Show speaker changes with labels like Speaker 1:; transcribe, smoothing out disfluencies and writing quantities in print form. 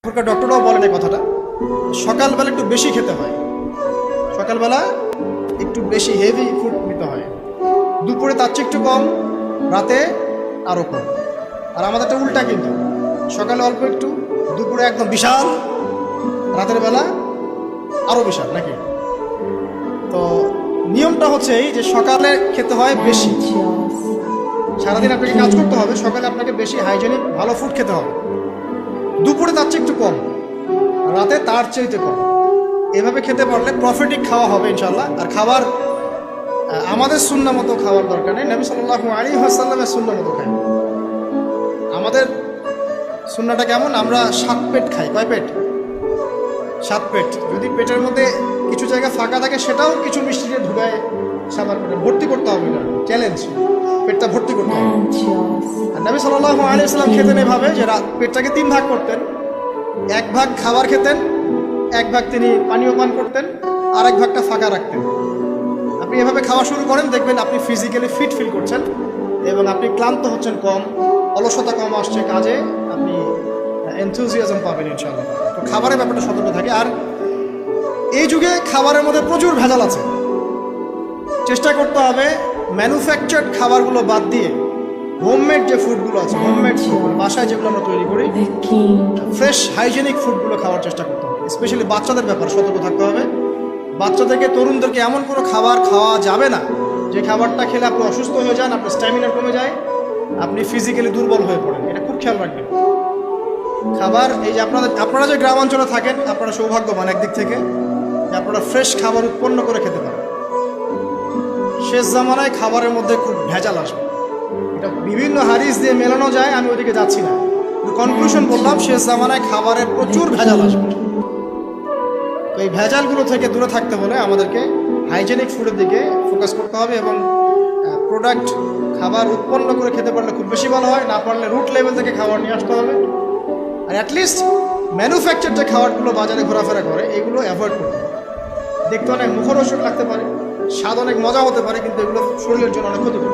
Speaker 1: এখনকার ডক্টররাও বলেন এই কথাটা, সকালবেলা একটু বেশি খেতে হয়, সকালবেলা একটু বেশি হেভি ফুড নিতে হয়, দুপুরে তার চেয়ে একটু কম, রাতে আরও কম। আর আমাদেরটা উল্টা, কিন্তু সকালে অল্প একটু, দুপুরে একদম বিশাল, রাতের বেলা আরও বিশাল, নাকি? তো নিয়মটা হচ্ছে এই যে সকালে খেতে হয় বেশি, সারাদিন আপনাকে কাজ করতে হবে, সকালে আপনাকে বেশি হাইজেনিক ভালো ফুড খেতে হবে, দুপুরে তার চেয়ে একটু কম, রাতে তার চেয়ে কম। এভাবে খেতে পারলে প্রফিটিক খাওয়া হবে ইনশাল্লাহ। আর খাবার আমাদের সুন্নাহ মতো খাওয়ার দরকার নেই, নবী সাল্লাল্লাহু আলাইহি ওয়াসাল্লামের সুন্নাহ মতো খাই। আমাদের সুন্নাহটা কেমন? আমরা 7 পেট খাই। কয় পেট? 7 পেট। যদি পেটের মধ্যে কিছু জায়গা ফাঁকা থাকে সেটাও কিছু মিষ্টি দিয়ে ঢুকায় সাবার পেটে ভর্তি করতে হবে, এটা চ্যালেঞ্জ, পেটটা ভর্তি করতে হবে। আর নবী সাল্লাল্লাহু আলাইহি ওয়াসাল্লাম খেতেন এভাবে যে পেটটাকে 3 ভাগ করতেন, 1 ভাগ খাবার খেতেন, 1 ভাগ তিনি পানীয় পান করতেন, আর 1 ভাগটা ফাঁকা রাখতেন। আপনি এভাবে খাওয়া শুরু করেন, দেখবেন আপনি ফিজিক্যালি ফিট ফিল করছেন এবং আপনি ক্লান্ত হচ্ছেন কম, অলসতা কম আসছে কাজে, আপনি এনথুজিয়াজম পাবেন ইনশাআল্লাহ। তো খাবারের ব্যাপারটা সতর্ক থাকে। আর এই যুগে খাবারের মধ্যে প্রচুর ভেজাল আছে, চেষ্টা করতে হবে ম্যানুফ্যাকচার্ড খাবারগুলো বাদ দিয়ে হোমমেড যে ফুডগুলো আছে, হোমমেড ফুড বাসায় যেগুলো আমরা তৈরি করি, ফ্রেশ হাইজেনিক ফুডগুলো খাওয়ার চেষ্টা করতে হবে। স্পেশালি বাচ্চাদের ব্যাপারে সতর্ক থাকতে হবে। বাচ্চাদেরকে, তরুণদেরকে এমন কোনো খাবার খাওয়া যাবে না যে খাবারটা খেলে আপনি অসুস্থ হয়ে যান, আপনার স্ট্যামিনা কমে যায়, আপনি ফিজিক্যালি দুর্বল হয়ে পড়েন। এটা খুব খেয়াল রাখবেন। খাবার, এই যে আপনারা যে গ্রামাঞ্চলে থাকেন, আপনারা সৌভাগ্যবান একদিক থেকে যে আপনারা ফ্রেশ খাবার উৎপন্ন করে খেতে পারেন। শেষ জামানায় খাবারের মধ্যে খুব ভেজাল আসবে, এটা বিভিন্ন হাদিস দিয়ে মেলানো যায়, আমি ওইদিকে যাচ্ছি না, কনক্লুশন বললাম শেষ জামানায় খাবারের প্রচুর ভেজাল আসবে। তো এই ভেজালগুলো থেকে দূরে থাকতে হলে আমাদেরকে হাইজেনিক ফুডের দিকে ফোকাস করতে হবে এবং প্রোডাক্ট খাবার উৎপন্ন করে খেতে পারলে খুব বেশি ভালো হয়, না পারলে রুট লেভেল থেকে খাবার নিয়ে আসতে হবে। আর অ্যাটলিস্ট ম্যানুফ্যাকচার যে খাবারগুলো বাজারে ঘোরাফেরা করে এগুলো অ্যাভয়েড করতে হবে। দেখতে অনেক মুখরোচক লাগতে পারে, স্বাদ অনেক মজা হতে পারে, কিন্তু এগুলো শরীরের জন্য অনেক ক্ষতিকর।